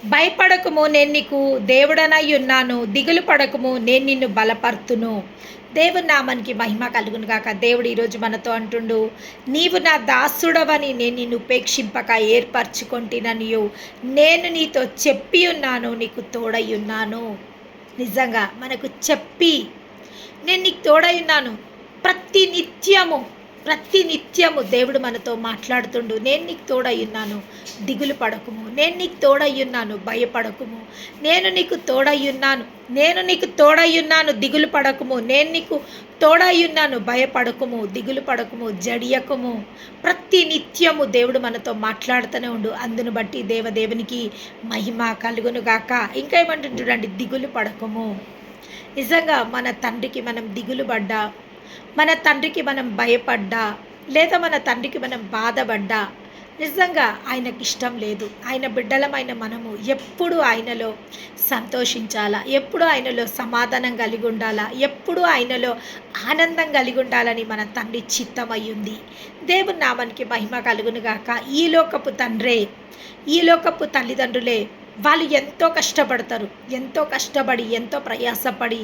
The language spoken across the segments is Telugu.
భయపడకుము, నేను నీకు దేవుడనై ఉన్నాను. దిగులు పడకుము, నేను నిన్ను బలపర్తును. దేవుని నామానికి మహిమ కలుగును గాక. దేవుడు ఈరోజు మనతో అంటుండు, నీవు నా దాసుడవని నేను నిన్ను ఉపేక్షింపక ఏర్పరచుకొంటిననియు నేను నీతో చెప్పి ఉన్నాను, నీకు తోడై ఉన్నాను. నిజంగా మనకు చెప్పి నేను నీకు తోడై ఉన్నాను. ప్రతి నిత్యము దేవుడు మనతో మాట్లాడుతుండు. నేను నీకు తోడయ్యున్నాను, దిగులు పడకుము. నేను నీకు తోడయ్యున్నాను, భయపడకుము. నేను నీకు తోడయ్యున్నాను, దిగులు పడకుము. నేను నీకు తోడయ్యున్నాను, భయపడకుము, దిగులు పడకుము, జడియకుము. ప్రతి నిత్యము దేవుడు మనతో మాట్లాడుతూనే ఉండు. అందును బట్టి దేవదేవునికి మహిమ కలుగును గాక. ఇంకా ఏమంటుంది చూడండి, దిగులు పడకుము. నిజంగా మన తండ్రికి మనం దిగులు పడ్డా, మన తండ్రికి మనం భయపడ్డా, లేదా మన తండ్రికి మనం బాధపడ్డా, నిజంగా ఆయనకి ఇష్టం లేదు. ఆయన బిడ్డలమైన మనము ఎప్పుడు ఆయనలో సంతోషించాలా, ఎప్పుడు ఆయనలో సమాధానం కలిగి ఉండాలా, ఎప్పుడు ఆయనలో ఆనందం కలిగి ఉండాలని మన తండ్రి చిత్తమయ్యింది. దేవుని నామానికి మహిమ కలుగునుగాక. ఈ లోకపు తల్లిదండ్రులే వాళ్ళు ఎంతో కష్టపడతారు, ఎంతో కష్టపడి, ఎంతో ప్రయాసపడి,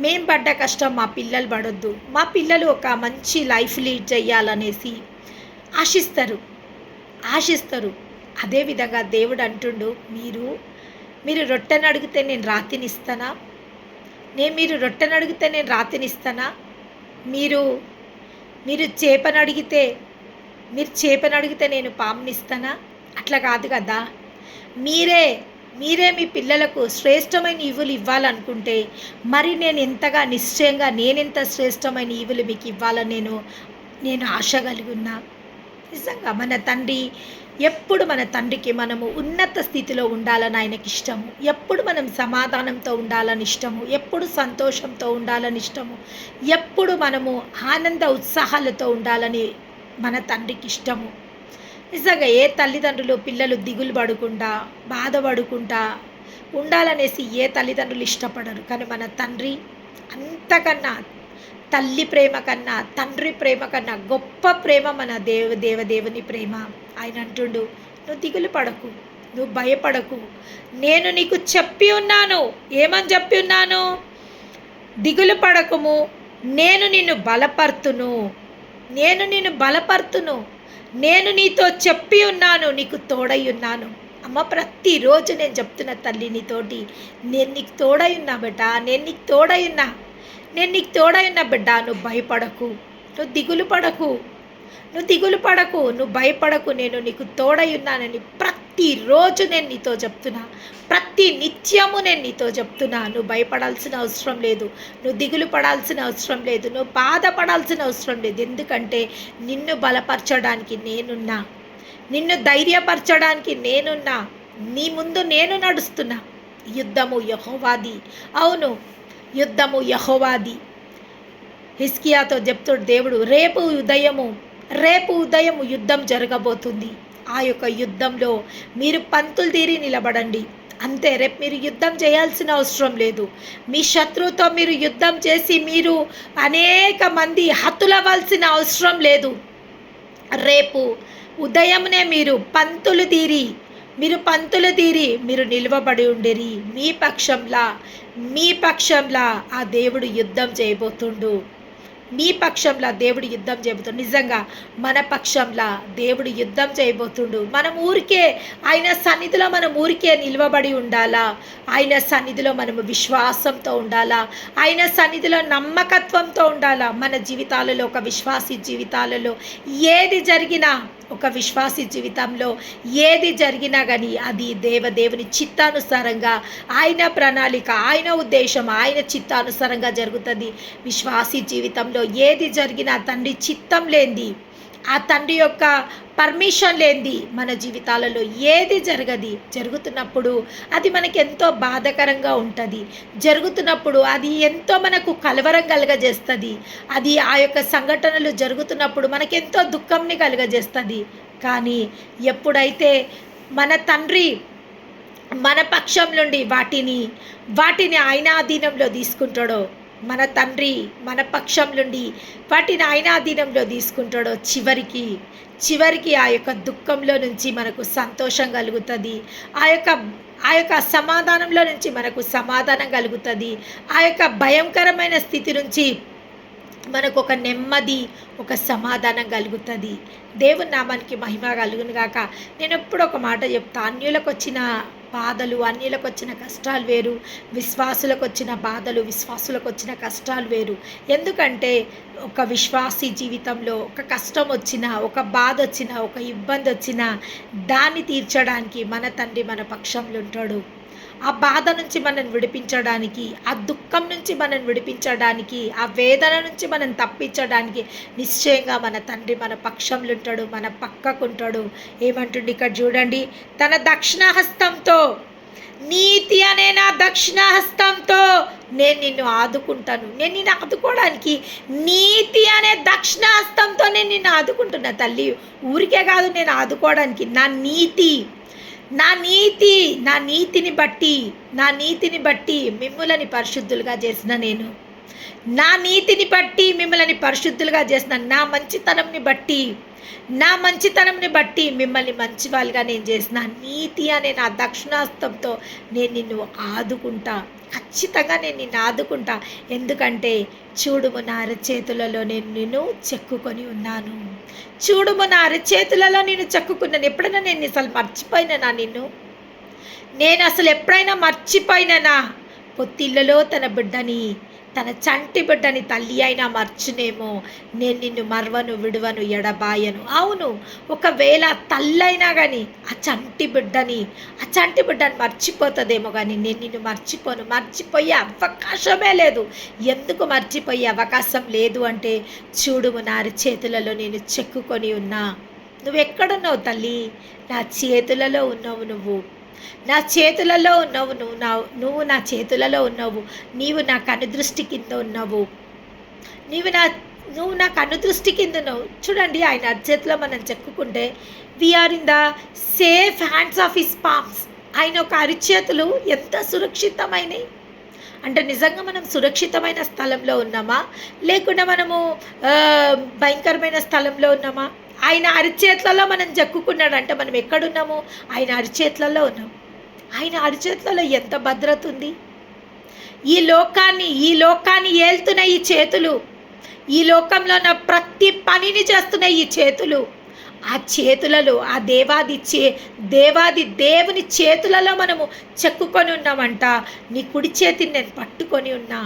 మేం పడ్డ కష్టం మా పిల్లలు పడొద్దు, మా పిల్లలు ఒక మంచి లైఫ్ లీడ్ చేయాలనేసి ఆశిస్తారు. అదేవిధంగా దేవుడు అంటుండు, మీరు రొట్టెను అడిగితే నేను రాతినిస్తానా? మీరు రొట్టెను అడిగితే నేను రాతినిస్తానా? మీరు చేపను అడిగితే నేను పామునిస్తానా? అట్లా కాదు కదా. మీరే మీ పిల్లలకు శ్రేష్టమైన ఈవులు ఇవ్వాలనుకుంటే మరి నేనెంత శ్రేష్టమైన ఈవులు మీకు ఇవ్వాలని నేను ఆశ కలిగి ఉన్నా. నిజంగా మన తండ్రికి మనము ఉన్నత స్థితిలో ఉండాలని ఆయనకి ఇష్టము. ఎప్పుడు మనం సమాధానంతో ఉండాలని ఇష్టము, ఎప్పుడు సంతోషంతో ఉండాలని ఇష్టము, ఎప్పుడు మనము ఆనంద ఉత్సాహాలతో ఉండాలని మన తండ్రికి ఇష్టము. నిజంగా ఏ తల్లిదండ్రులు పిల్లలు దిగులు పడకుండా, బాధపడకుండా ఉండాలనేసి ఏ తల్లిదండ్రులు ఇష్టపడరు. కానీ మన తండ్రి అంతకన్నా, తల్లి ప్రేమ కన్నా, తండ్రి ప్రేమ కన్నా గొప్ప ప్రేమ మన దేవుని ప్రేమ. ఆయన అంటుండు, నువ్వు దిగులు పడకు, నువ్వు భయపడకు, నేను నీకు చెప్పి ఉన్నాను. ఏమని చెప్పి ఉన్నాను? దిగులు పడకుము, నేను నిన్ను బలపర్తును, నేను నీతో చెప్పి ఉన్నాను, నీకు తోడై ఉన్నాను. అమ్మ, ప్రతిరోజు నేను చెప్తున్న తల్లి నీతోటి, నేను నీకు తోడై ఉన్నా బిడ్డ, నేను నీకు తోడై ఉన్నా బిడ్డ. నువ్వు భయపడకు, నువ్వు దిగులు పడకు, నువ్వు భయపడకు, నేను నీకు తోడై ఉన్నానని ప్రతిరోజు నేను నీతో చెప్తున్నా. ప్రతి నిత్యము నేను నీతో చెప్తున్నా. నువ్వు భయపడాల్సిన అవసరం లేదు, నువ్వు దిగులు పడాల్సిన అవసరం లేదు, నువ్వు బాధపడాల్సిన అవసరం లేదు. ఎందుకంటే నిన్ను బలపరచడానికి నేనున్నా, నిన్ను ధైర్యపరచడానికి నేనున్నా, నీ ముందు నేను నడుస్తున్నా. యుద్ధము యెహోవాది. అవును, యుద్ధము యెహోవాది. హిజ్కియాతో చెప్తాడు దేవుడు, రేపు ఉదయము యుద్ధం జరగబోతుంది. ఆ యొక్క యుద్ధంలో మీరు పంతులు తీరి నిలబడండి. అంతే. రేపు మీరు యుద్ధం చేయాల్సిన అవసరం లేదు. మీ శత్రువుతో మీరు యుద్ధం చేసి మీరు అనేక మంది హతులవలసిన అవసరం లేదు. రేపు ఉదయంనే మీరు పంతులు తీరి మీరు నిలవబడి ఉండేరి. మీ పక్షంలా ఆ దేవుడు యుద్ధం చేయబోతుండు. నిజంగా మన పక్షంలా దేవుడు యుద్ధం చేయబోతుండు. మనం ఊరికే ఆయన సన్నిధిలో నిలవబడి ఉండాలా. ఆయన సన్నిధిలో మనము విశ్వాసంతో ఉండాలా. ఆయన సన్నిధిలో నమ్మకత్వంతో ఉండాలా. మన జీవితాలలో, ఒక విశ్వాసీ జీవితాలలో ఏది జరిగినా, ఒక విశ్వాసీ జీవితంలో ఏది జరిగినా కానీ అది దేవుని చిత్తానుసారంగా, ఆయన ప్రణాళిక, ఆయన ఉద్దేశం, ఆయన చిత్తానుసారంగా జరుగుతుంది. విశ్వాసీ జీవితంలో ఏది జరిగినా తండ్రి చిత్తం లేనిది, ఆ తండ్రి యొక్క పర్మిషన్ లేనిది మన జీవితాలలో ఏది జరుగుతున్నప్పుడు అది మనకి ఎంతో బాధకరంగా ఉంటుంది. జరుగుతున్నప్పుడు అది ఎంతో మనకు కలవరం కలుగజేస్తుంది. అది ఆ యొక్క సంఘటనలు జరుగుతున్నప్పుడు మనకెంతో దుఃఖంని కలుగజేస్తుంది. కానీ ఎప్పుడైతే మన తండ్రి మన పక్షం నుండి వాటిని ఆయన ఆధీనంలో తీసుకుంటాడో, మన తండ్రి మన పక్షం నుండి వాటిని ఆయన అధీనంలో తీసుకుంటాడో చివరికి ఆ యొక్క దుఃఖంలో నుంచి మనకు సంతోషం కలుగుతుంది. ఆ యొక్క సమాధానంలో నుంచి మనకు సమాధానం కలుగుతుంది. ఆ యొక్క భయంకరమైన స్థితి నుంచి మనకు ఒక నెమ్మది, ఒక సమాధానం కలుగుతుంది. దేవుని నామానికి మహిమ కలుగును గాక. నేను ఎప్పుడు ఒక మాట చెప్తా, అన్యులకు వచ్చిన బాధలు, అన్యులకు వచ్చిన కష్టాలు వేరు, విశ్వాసులకు వచ్చిన బాధలు, విశ్వాసులకు వచ్చిన కష్టాలు వేరు. ఎందుకంటే ఒక విశ్వాసీ జీవితంలో ఒక కష్టం వచ్చినా, ఒక బాధ వచ్చినా, ఒక ఇబ్బంది వచ్చినా దాన్ని తీర్చడానికి మన తండ్రి మన పక్షంలో ఉంటాడు. ఆ బాధ నుంచి మనం విడిపించడానికి, ఆ దుఃఖం నుంచి మనం విడిపించడానికి, ఆ వేదన నుంచి మనం తప్పించడానికి నిశ్చయంగా మన తండ్రి మన పక్షంలో ఉంటాడు, మన పక్కకుంటాడు. ఏమంటుండి ఇక్కడ చూడండి, తన దక్షిణహస్తంతో, నీతి అనే నా దక్షిణహస్తంతో నేను నిన్ను ఆదుకుంటాను. నేను నిన్ను ఆదుకోవడానికి నీతి అనే దక్షిణహస్తంతో నేను నిన్ను ఆదుకుంటున్నా తల్లి. ఊరికే కాదు నేను ఆదుకోవడానికి, నా నీతిని బట్టి మిమ్ములని పరిశుద్ధులుగా చేసిన నేను, నా నీతిని బట్టి మిమ్మల్ని పరిశుద్ధులుగా చేసిన, నా మంచితనంని బట్టి మిమ్మల్ని మంచి వాళ్ళుగా నేను చేసిన, నీతి అనే నా దక్షిణాస్తంతో నేను నిన్ను ఆదుకుంటా. ఖచ్చితంగా నేను నిన్ను ఆదుకుంటా. ఎందుకంటే చూడుము నా అరచేతులలో నేను నిన్ను చెక్కుకొని ఉన్నాను. చూడుము నా అరచేతులలో నేను చెక్కుకున్నాను. ఎప్పుడైనా నేను అసలు మర్చిపోయినా నిన్ను? నేను అసలు ఎప్పుడైనా మర్చిపోయినా? పొత్తిళ్ళలో తన చంటి బిడ్డని తల్లి అయినా మర్చునేమో, నేను నిన్ను మర్వను, విడువను, ఎడబాయను. అవును, ఒకవేళ తల్లైనా కానీ ఆ చంటి బిడ్డని మర్చిపోతుందేమో, కానీ నేను నిన్ను మర్చిపోను. మర్చిపోయే అవకాశమే లేదు. ఎందుకు మర్చిపోయే అవకాశం లేదు అంటే, చూడుము నా చేతులలో నేను చెక్కుకొని ఉన్నా. నువ్వు ఎక్కడున్నావు తల్లి? నా చేతులలో ఉన్నావు నువ్వు. నా చేతులలో ఉన్నావు నువ్వు నా చేతులలో ఉన్నావు. నీవు నా కనుదృష్టి కింద ఉన్నావు. నువ్వు నా కనుదృష్టి కింద ఉన్నావు. చూడండి, ఆయన అరచేతిలో మనం చెక్కుకుంటే we are in the safe hands of his palms. ఆయన ఒక అరిచేతులు ఎంత సురక్షితమైనవి అంటే, నిజంగా మనం సురక్షితమైన స్థలంలో ఉన్నామా, లేకుండా మనము భయంకరమైన స్థలంలో ఉన్నామా? ఆయన అరిచేతులలో మనం చెక్కుకున్నాడంటే మనం ఎక్కడున్నాము? ఆయన అరిచేతులలో ఉన్నాం. ఆయన అరిచేతులలో ఎంత భద్రత ఉంది! ఈ లోకాన్ని ఏల్తున్న ఈ చేతులు, ఈ లోకంలో ఉన్న ప్రతి పనిని చేస్తున్న ఈ చేతులు, ఆ చేతులలో ఆ దేవుని చేతులలో మనము చెక్కుకొని ఉన్నామంట. నీ కుడి చేతిని నేను పట్టుకొని ఉన్నా.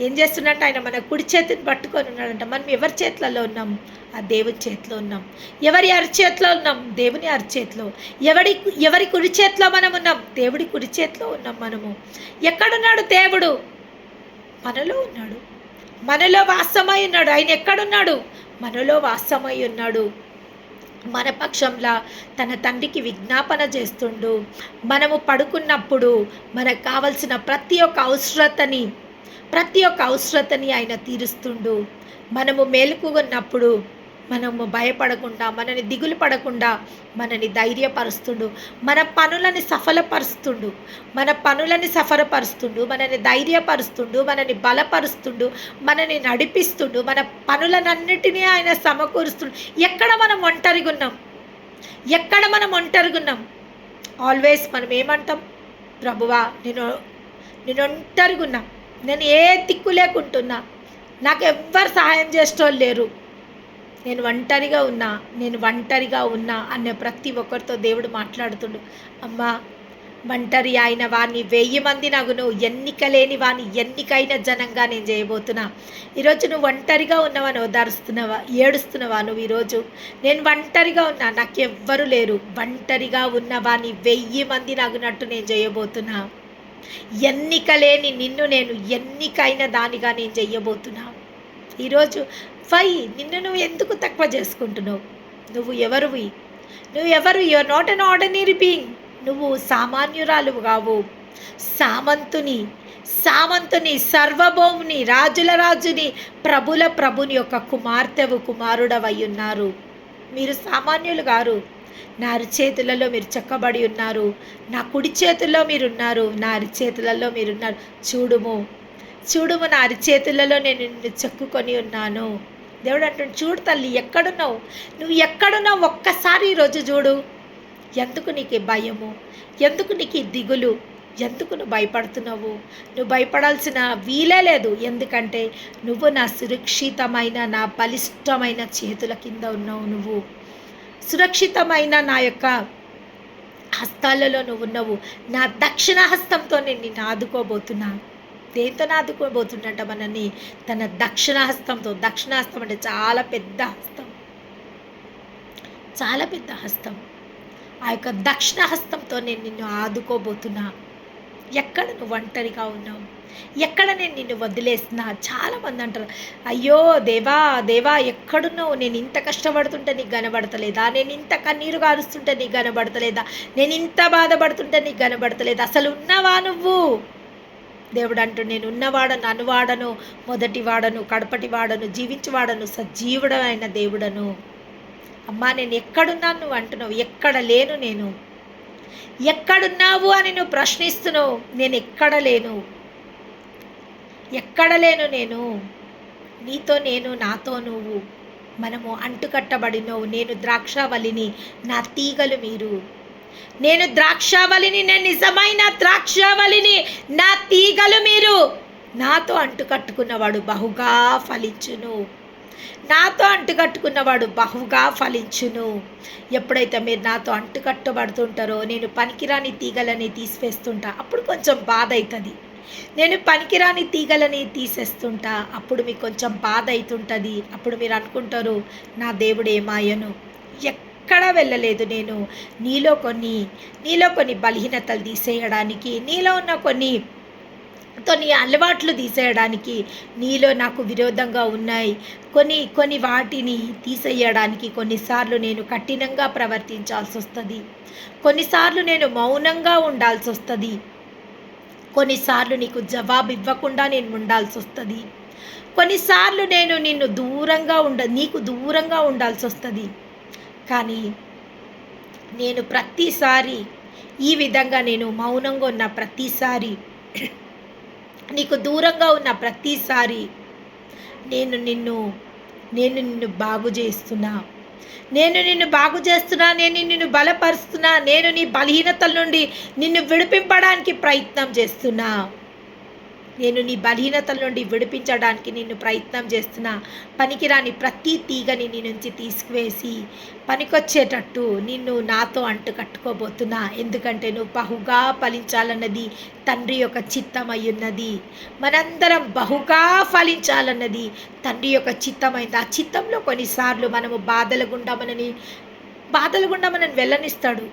ఏం చేస్తున్నట్టు? ఆయన మన కుడి చేతిని పట్టుకొని ఉన్నాడంట. మనం ఎవరి చేతులలో ఉన్నాం? ఆ దేవుని చేతిలో ఉన్నాం. ఎవరి అరిచేతిలో ఉన్నాం? దేవుని అరిచేతిలో. ఎవరి కుడి చేతిలో మనం ఉన్నాం? దేవుడి కుడి చేతిలో ఉన్నాం మనము. ఎక్కడున్నాడు దేవుడు? మనలో ఉన్నాడు. మనలో వాసమై ఉన్నాడు. ఆయన ఎక్కడున్నాడు? మనలో వాసమై ఉన్నాడు. మన పక్షంలో తన తండ్రికి విజ్ఞాపన చేస్తుండు. మనము పడుకున్నప్పుడు మనకు కావలసిన ప్రతి ఒక్క అవసరతని ఆయన తీరుస్తుండు. మనము మేలుకున్నప్పుడు మనము భయపడకుండా, మనని దిగులు పడకుండా మనని ధైర్యపరుస్తుండు. మన పనులని సఫలపరుస్తుండు. మనని ధైర్యపరుస్తుండు, మనని బలపరుస్తుండు, మనని నడిపిస్తుండు, మన పనులనన్నిటినీ ఆయన సమకూరుస్తుండు. ఎక్కడ మనం ఒంటరిగా ఉన్నాం? ఆల్వేస్ మనం ఏమంటాం? ప్రభువా, నేను ఒంటరిగా ఉన్నా, నేను ఏ దిక్కు లేకుంటున్నా, నాకు ఎవ్వరు సహాయం చేసేటోళ్ళు లేరు, నేను ఒంటరిగా ఉన్నా అనే ప్రతి ఒక్కరితో దేవుడు మాట్లాడుతుండు. అమ్మా, ఒంటరి అయిన వాడిని 1000 మంది నగును, ఎన్నిక లేని వాడిని ఎన్నికైన జనంగా నేను చేయబోతున్నా. ఈరోజు నువ్వు ఒంటరిగా ఉన్నావని ఓదారుస్తున్నావా, ఏడుస్తున్నావా? నువ్వు ఈరోజు నేను ఒంటరిగా ఉన్నా, నాకెవ్వరు లేరు, ఒంటరిగా ఉన్న వాడిని 1000 మంది నగునట్టు నేను చేయబోతున్నా. ఎన్నిక లేని నిన్ను నేను ఎన్నికైన దానిగా నేను చెయ్యబోతున్నా. ఈరోజు నిన్ను నువ్వు ఎందుకు తక్కువ చేసుకుంటున్నావు? నువ్వు ఎవరు? You are not an ordinary being. నువ్వు సామాన్యురాలు కావు. సామంతుని, సర్వభౌముని, రాజుల రాజుని, ప్రభుల ప్రభుని యొక్క కుమారుడవై ఉన్నారు. మీరు సామాన్యులు గారు. నా అరిచేతులలో మీరు చెక్కబడి ఉన్నారు. నా కుడి చేతుల్లో మీరున్నారు, నా అరిచేతులలో మీరున్నారు. చూడుము, చూడుము నా అరిచేతులలో నేను నిన్ను చెక్కుకొని ఉన్నాను. దేవుడు అంటుండు, చూడు తల్లి ఎక్కడున్నావు, నువ్వు ఎక్కడున్నావు ఒక్కసారి ఈరోజు చూడు. ఎందుకు నీకు ఈ భయము, ఎందుకు నీకు ఈ దిగులు, ఎందుకు నువ్వు భయపడుతున్నావు? నువ్వు భయపడాల్సిన వీలే లేదు. ఎందుకంటే నువ్వు నా సురక్షితమైన, నా బలిష్టమైన చేతుల కింద ఉన్నావు. నువ్వు సురక్షితమైన నా యొక్క హస్తాలలో నువ్వు ఉన్నావు. నా దక్షిణ హస్తంతో నేను నిన్ను ఆదుకోబోతున్నా. దేంతో ఆదుకోబోతున్నట్ట మనని? తన దక్షిణ హస్తంతో. దక్షిణ హస్తం అంటే చాలా పెద్ద హస్తం, చాలా పెద్ద హస్తం. ఆ యొక్క దక్షిణ హస్తంతో నేను నిన్ను ఆదుకోబోతున్నా. ఎక్కడ నువ్వు ఒంటరిగా ఉన్నావు, ఎక్కడ నేను నిన్ను వదిలేస్తున్నా? చాలామంది అంటారు, అయ్యో దేవా దేవా ఎక్కడున్నావు, నేను ఇంత కష్టపడుతుంటే నీకు కనబడతలేదా, నేను ఇంత కన్నీరు కారుస్తుంటే నీకు కనబడతలేదా, నేను ఇంత బాధపడుతుంటే నీకు కనబడతలేదా, అసలు ఉన్నావా నువ్వు? దేవుడు అంటూ, నేను ఉన్నవాడను, అనువాడను, మొదటి వాడను, కడపటి వాడను, జీవించువాడను, సజీవుడైన దేవుడను. అమ్మా నేను ఎక్కడున్నాను నువ్వు అంటున్నావు, ఎక్కడ లేను నేను. ఎక్కడున్నావు అని నువ్వు ప్రశ్నిస్తున్నావు. నేను ఎక్కడ లేను, ఎక్కడ లేను నేను. నీతో నేను, నాతో నువ్వు, మనము అంటుకట్టబడినవు. నేను ద్రాక్షావళిని, నా తీగలు మీరు. నేను ద్రాక్షావళిని, నేను నిజమైన ద్రాక్షావళిని, నా తీగలు మీరు. నాతో అంటుకట్టుకున్నవాడు బహుగా ఫలించును. నాతో అంటుకట్టుకున్నవాడు బహుగా ఫలించును. ఎప్పుడైతే మీరు నాతో అంటుకట్టబడుతుంటారో, నేను పనికిరాని తీగలని తీసివేస్తుంటా, అప్పుడు కొంచెం బాధ అవుతుంది. నేను పనికిరాని తీగలని తీసేస్తుంటా, అప్పుడు మీకు కొంచెం బాధ అవుతుంటుంది. అప్పుడు మీరు అనుకుంటారు, నా దేవుడు ఏమాయను, ఎక్కడ వెళ్ళలేదు. నేను నీలో కొన్ని బలహీనతలు తీసేయడానికి, నీలో ఉన్న కొన్ని అలవాట్లు తీసేయడానికి, నీలో నాకు విరోధంగా ఉన్నాయి కొన్ని వాటిని తీసేయడానికి కొన్నిసార్లు నేను కఠినంగా ప్రవర్తించాల్సి వస్తుంది. కొన్నిసార్లు నేను మౌనంగా ఉండాల్సి వస్తుంది. కొన్నిసార్లు నీకు జవాబు ఇవ్వకుండా నేను ఉండాల్సి వస్తుంది. కొన్నిసార్లు నేను నీకు దూరంగా ఉండాల్సి వస్తుంది. కానీ నేను ప్రతిసారి ఈ విధంగా నేను మౌనంగా ఉన్న ప్రతిసారి, నీకు దూరంగా ఉన్న ప్రతిసారి నేను నిన్ను బాగు చేస్తున్నా, నేను నిన్ను బలపరుస్తున్నా. నేను నీ బలహీనతల నుండి నిన్ను విడిపింపడానికి ప్రయత్నం చేస్తున్నా. నేను నీ బలహీనతల నుండి విడిపించడానికి నిన్ను ప్రయత్నం చేస్తున్నా. పనికిరాని ప్రతి తీగని నీ నుంచి తీసుకువేసి పనికొచ్చేటట్టు నిన్ను నాతో అంటు కట్టుకోబోతున్నా. ఎందుకంటే నువ్వు బహుగా ఫలించాలన్నది తండ్రి యొక్క చిత్తమై ఉన్నది. మనందరం బహుగా ఫలించాలన్నది తండ్రి యొక్క చిత్తమైంది. ఆ చిత్తంలో కొన్నిసార్లు మనము బాధల గుండా మనని వెళ్ళనిస్తాడు,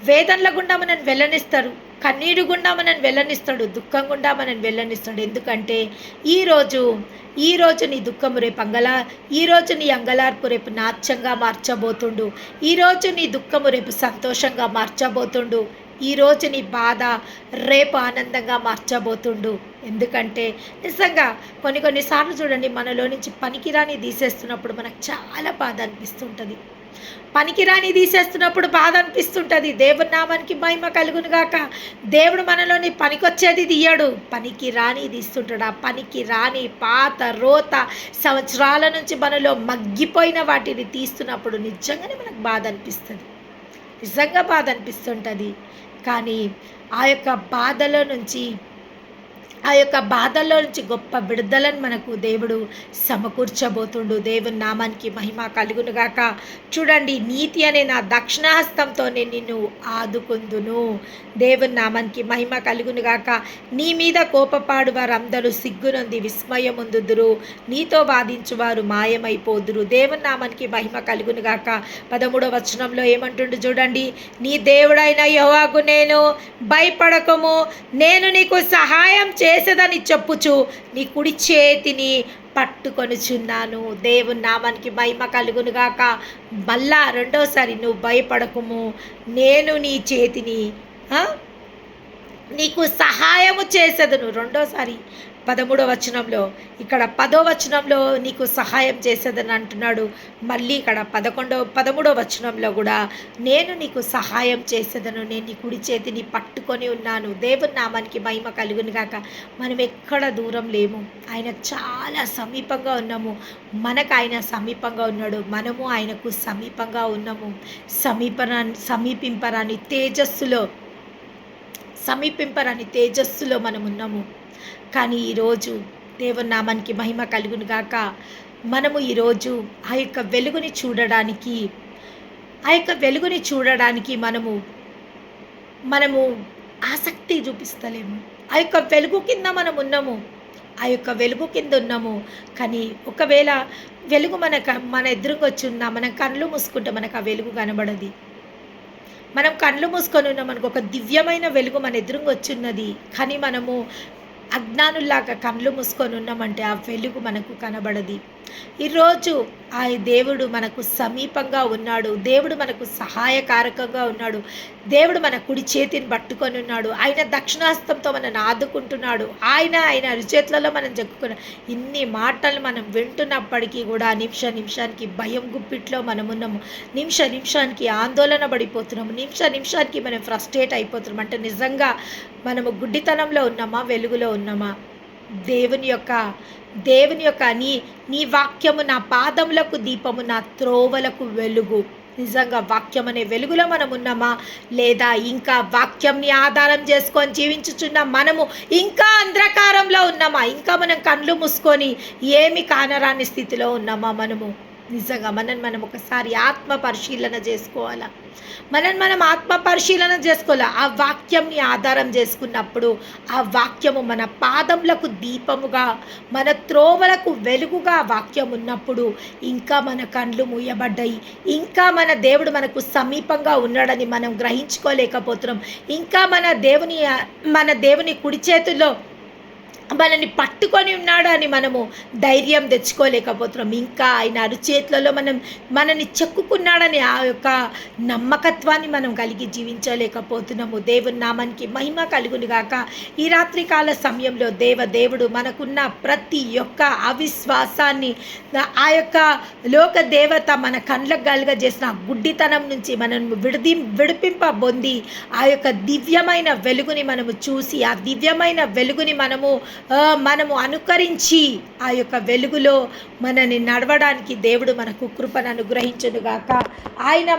వేదనల గుండా మనని వెళ్ళనిస్తాడు, కన్నీరు గుండా మనని వెళ్ళనిస్తాడు, దుఃఖం గుండా మనని వెళ్ళనిస్తాడు. ఎందుకంటే ఈరోజు నీ దుఃఖము రేపు ఈరోజు నీ అంగలార్పు రేపు నాట్యంగా మార్చబోతుండు. ఈరోజు నీ దుఃఖము రేపు సంతోషంగా మార్చబోతుండు. ఈరోజు నీ బాధ రేపు ఆనందంగా మార్చబోతుండు. ఎందుకంటే నిజంగా కొన్నిసార్లు చూడండి, మనలో నుంచి పనికిరాని తీసేస్తున్నప్పుడు మనకు చాలా బాధ అనిపిస్తుంటుంది. పనికిరాని తీసేస్తున్నప్పుడు బాధ అనిపిస్తుంటుంది. దేవుని నామానికి మహిమ కలుగును గాక. దేవుడు మనలోని పనికొచ్చేది తీయడు, పనికిరాని తీస్తుంటాడు. ఆ పనికిరాని పాత రోత సంవత్సరాల నుంచి మనలో మగ్గిపోయిన వాటిని తీస్తున్నప్పుడు నిజంగానే మనకు బాధ అనిపిస్తుంది, నిజంగా బాధ అనిపిస్తుంటుంది. కానీ ఆ యొక్క బాధల్లో నుంచి గొప్ప విడుదలను మనకు దేవుడు సమకూర్చబోతుండు. దేవుని నామానికి మహిమ కలుగునుగాక. చూడండి, నీతి అనే నా దక్షిణహస్తంతో నేను నిన్ను ఆదుకుందును. దేవుని నామానికి మహిమ కలుగునుగాక. నీ మీద కోపపాడు వారందరూ సిగ్గునొంది విస్మయముందుదురు, నీతో వాదించువారు మాయమైపోదురు. దేవుని నామానికి మహిమ కలుగునుగాక. 13వ వచనంలో ఏమంటుండు చూడండి, నీ దేవుడైన యెహోవాకు నేను భయపడకము, నేను నీకు సహాయం చేసేదని చెప్పుచు నీ కుడి చేతిని పట్టుకొనుచున్నాను. దేవుని నామానికి మహిమ కలుగునుగాక. మళ్ళా రెండోసారి, నువ్వు భయపడకుము, నేను నీ చేతిని నీకు సహాయము చేసేదను. రెండోసారి 13వ వచనంలో, ఇక్కడ 10వ వచనంలో నీకు సహాయం చేసేదని అంటున్నాడు. మళ్ళీ ఇక్కడ 13వ వచనంలో కూడా నేను నీకు సహాయం చేసేదను, నేను నీ కుడి చేతిని పట్టుకొని ఉన్నాను. దేవుని నామానికి మహిమ కలుగును గాక. మనం ఎక్కడ దూరం లేము, ఆయన చాలా సమీపంగా ఉన్నాము. మనకు ఆయన సమీపంగా ఉన్నాడు, మనము ఆయనకు సమీపంగా ఉన్నాము. సమీపింపరాని తేజస్సులో మనం ఉన్నాము. కానీ ఈరోజు దేవుని నామానికి మహిమ కలుగును గాక. మనము ఈరోజు ఆ యొక్క వెలుగుని చూడడానికి మనము ఆసక్తి చూపిస్తలేము. ఆ యొక్క వెలుగు కింద మనం ఉన్నాము, ఆ యొక్క వెలుగు కింద ఉన్నాము. కానీ ఒకవేళ వెలుగు మన ఎదురుగా వచ్చి ఉన్నా, మనం కళ్ళు మూసుకుంటే మనకు ఆ వెలుగు కనబడది. మనం కళ్ళు మూసుకొని ఉన్నాం, మనకు ఒక దివ్యమైన వెలుగు మన ఎదురుగా వచ్చిన్నది. కానీ మనము అజ్ఞానుల్లాగా కళ్ళు మూసుకొని ఉన్నామంటే ఆ వెలుగు మనకు కనబడది. ఈరోజు ఆ దేవుడు మనకు సమీపంగా ఉన్నాడు, దేవుడు మనకు సహాయకారకంగా ఉన్నాడు, దేవుడు మన కుడి చేతిని పట్టుకొని ఉన్నాడు, ఆయన దక్షిణాస్తంతో మనల్ని ఆదుకుంటున్నాడు, ఆయన అరిచేతులలో మనం జక్కుకున్నాం. ఇన్ని మాటలు మనం వింటున్నప్పటికీ కూడా నిమిషానికి భయం గుప్పిట్లో మనం ఉన్నాము, నిమిషానికి ఆందోళన పడిపోతున్నాము, నిమిషానికి మనం ఫ్రస్ట్రేట్ అయిపోతున్నాం. అంటే నిజంగా మనము గుడ్డితనంలో ఉన్నామా, వెలుగులో ఉన్నామా? దేవుని యొక్క నీ వాక్యము నా పాదములకు దీపము, నా త్రోవలకు వెలుగు. నిజంగా వాక్యం అనే వెలుగులో మనం ఉన్నామా, లేదా ఇంకా వాక్యంని ఆధారం చేసుకొని జీవించుచున్న మనము ఇంకా అంధకారంలో ఉన్నామా? ఇంకా మనం కళ్ళు మూసుకొని ఏమి కానరాని స్థితిలో ఉన్నామా? నిజంగా మనం ఒకసారి ఆత్మ పరిశీలన చేసుకోవాలా. మనం ఆత్మ పరిశీలన చేసుకోవాలా. ఆ వాక్యంని ఆధారం చేసుకున్నప్పుడు ఆ వాక్యము మన పాదములకు దీపముగా, మన త్రోవలకు వెలుగుగా వాక్యం ఉన్నప్పుడు ఇంకా మన కండ్లు మూయబడ్డాయి, ఇంకా మన దేవుడు మనకు సమీపంగా ఉన్నాడని మనం గ్రహించుకోలేకపోతున్నాం. ఇంకా మన దేవుని కుడి చేతుల్లో మనల్ని పట్టుకొని ఉన్నాడు అని మనము ధైర్యం తెచ్చుకోలేకపోతున్నాం. ఇంకా ఆయన అరుచేతులలో మనల్ని చెక్కుకున్నాడని ఆ యొక్క నమ్మకత్వాన్ని మనం కలిగి జీవించలేకపోతున్నాము. దేవుని నామానికి మహిమ కలుగును గాక. ఈ రాత్రికాల సమయంలో దేవుడు మనకున్న ప్రతి ఒక్క అవిశ్వాసాన్ని, ఆ యొక్క లోక దేవత మన కళ్ళకు కలుగజేసిన గుడ్డితనం నుంచి మనం విడిపింపబొంది ఆ యొక్క దివ్యమైన వెలుగుని మనము చూసి, ఆ దివ్యమైన వెలుగుని మనము అనుకరించి ఆ యొక్క వెలుగులో మనని నడవడానికి దేవుడు మనకు కృపను అనుగ్రహించును గాక. ఆయన